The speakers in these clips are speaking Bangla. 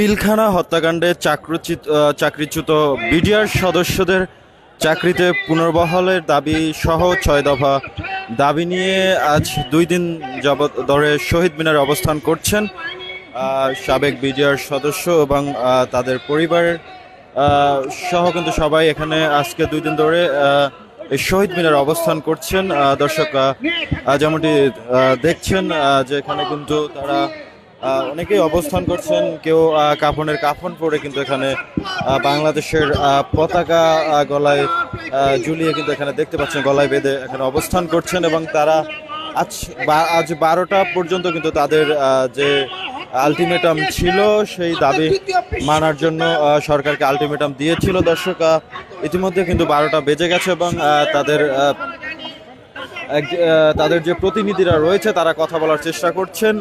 পিলখানা হত্যাকাণ্ডে চাকরিচ্যুত বিডিআর সদস্যদের চাকরিতে পুনর্বহালের দাবি সহ ৬ দফা দাবি নিয়ে আজ ২ দিন যাবৎ ধরে শহীদ মিনারে অবস্থান করছেন সাবেক বিডিআর সদস্য এবং তাদের পরিবারের সহ কিন্তু সবাই এখানে আজকে ২ দিন ধরে এই শহীদ মিনারে অবস্থান করছেন। দর্শক যেমনটি দেখছেন যে এখানে কিন্তু তারা অনেকেই অবস্থান করছেন, কেউ কাফনের কাফন পরে কিন্তু এখানে বাংলাদেশের পতাকা গলায় ঝুলিয়ে কিন্তু এখানে দেখতে পাচ্ছেন, গলায় বেঁধে এখানে অবস্থান করছেন এবং তারা আজ ১২টা পর্যন্ত কিন্তু তাদের যে আলটিমেটাম ছিল সেই দাবি মানার জন্য সরকারকে আলটিমেটাম দিয়েছিল। দর্শক ইতিমধ্যে কিন্তু 12টা বেজে গেছে এবং তাদের যে প্রতিনিধিরা রয়েছে তারা কথা বলার চেষ্টা করছেন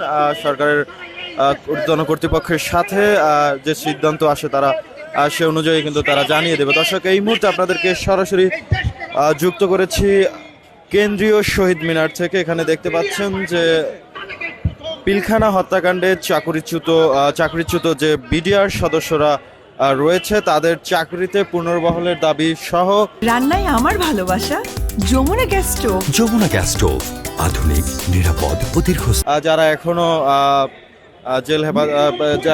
সরকারের ঊর্ধ্বতন কর্তৃপক্ষের সাথে। যে সিদ্ধান্ত আসে তারা সে অনুযায়ী কিন্তু তারা জানিয়ে দেবে। দর্শক এই মুহূর্তে আপনাদেরকে সরাসরি যুক্ত করেছি কেন্দ্রীয় শহীদ মিনার থেকে। এখানে দেখতে পাচ্ছেন যে পিলখানা হত্যাকাণ্ডে চাকরিচ্যুত যে বিডিআর সদস্যরা রয়েছে তাদের চাকরিতে পুনর্বহালের দাবি সহ রান্নায় আমার ভালোবাসা Jamuna gas stove. Jamuna gas stove, আধুনিক, নিরাপদ ও দীর্ঘস্থায়ী। যারা এখনো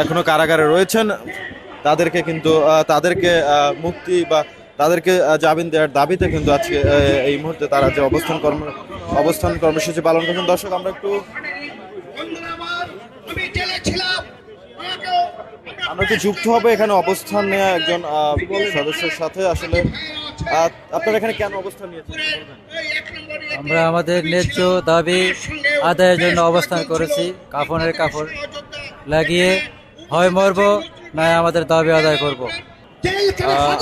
এখনো কারাগারে রয়েছেন তাদেরকে মুক্তি বা তাদেরকে জামিন দেওয়ার দাবিতে কিন্তু আজকে এই মুহূর্তে তারা যে অবস্থান কর্মসূচি পালন করছেন। দর্শক আমরা একটু যুক্ত হবে এখানে অবস্থান নেওয়া একজন সদস্যের সাথে। আসলে আপনারা এখানে কেন অবস্থান নিয়েছেন? আমরা আমাদের ন্যায্য দাবি আদায়ের জন্য অবস্থান করেছি। কাফনের কাপড় লাগিয়ে হয় মরব, নয় আমাদের দাবি আদায় করব।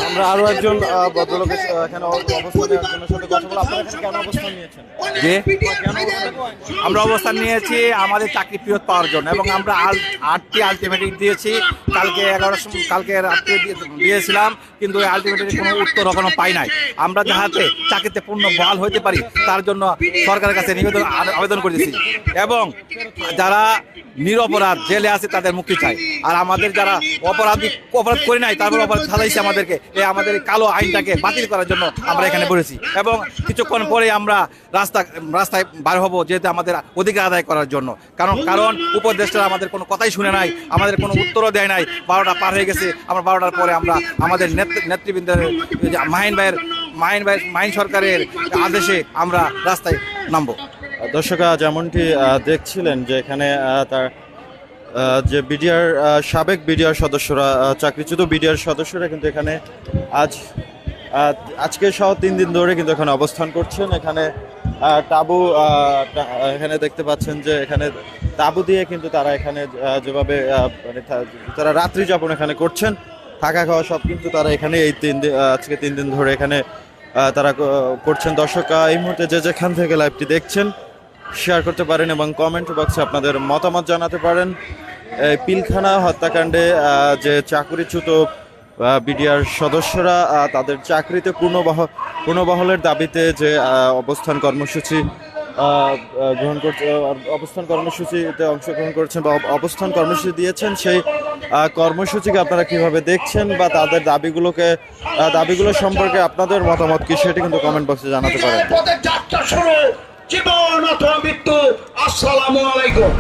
আমরা আরো একজন ভদ্রলোক এখানে অবস্থান নেওয়ার জন্য সাথে কথা বলবো। আপনারা এখানে কেন অবস্থান নিয়েছেন? আমরা অবস্থান নিয়েছি আমাদের চাকরি ফেরত পাওয়ার জন্য এবং আমরা 8টি আলটিমেটাম দিয়েছি। কালকে রাত্রে দিয়েছিলাম, কিন্তু ওই আলটিমেটামের কোনো উত্তর এখনো পাই নাই। আমরা যাহাতে চাকরিতে পূর্ণ বহাল হইতে পারি তার জন্য সরকারের কাছে আবেদন করেছি এবং যারা নিরপরাধ জেলে আছে তাদের মুক্তি চাই। আর আমাদের যারা অপরাধ করে নাই তারপর অপরাধ সাজাইছে আমাদেরকে, আমাদের কালো আইনটাকে বাতিল করার জন্য আমরা এখানে বলেছি এবং কিছুক্ষণ পরে আমরা রাস্তায় বার হব, যেহেতু আমাদের অধিকার আদায় করার জন্য। কারণ উপদেষ্টারা আমাদের কোনো কথাই শুনে নাই, আমাদের কোনো উত্তরও দেয় নাই। 12টা পার হয়ে গেছে, আমরা 12টার পরে আমরা আমাদের নেতৃবৃন্দের মাহিন সরকারের আদেশে আমরা রাস্তায় নামবো। দর্শক যেমনটি দেখছিলেন যে এখানে তার যে সাবেক বিডিআর সদস্যরা চাকরিচ্যুত বিডিআর সদস্যরা কিন্তু এখানে আজকে সহ 3 দিন ধরে কিন্তু এখানে অবস্থান করছেন। এখানে এখানে দেখতে পাচ্ছেন যে এখানে তাঁবু দিয়ে কিন্তু তারা এখানে যেভাবে তারা রাত্রি যাপন এখানে করছেন, থাকা খাওয়া সব কিন্তু তারা এখানে এই আজকে 3 দিন ধরে এখানে তারা করছেন। দর্শক এই মুহূর্তে যে যেখান থেকে লাইভটি দেখছেন শেয়ার করতে পারেন এবং কমেন্ট বক্সে আপনাদের মতামত জানাতে পারেন। পিলখানা হত্যাকাণ্ডে যে চাকরিচ্যুত বিডিআর সদস্যরা তাদের চাকরিতে পুনর্বহালের দাবিতে যে অবস্থান কর্মসূচিতে অংশগ্রহণ করেছেন বা অবস্থান কর্মসূচি দিয়েছেন, সেই কর্মসূচিকে আপনারা কিভাবে দেখছেন বা তাদের দাবিগুলো সম্পর্কে আপনাদের মতামত কি সেটি কিন্তু কমেন্ট বক্সে জানাতে পারেন। জীবন অথবা মৃত্যু। আসসালামু আলাইকুম।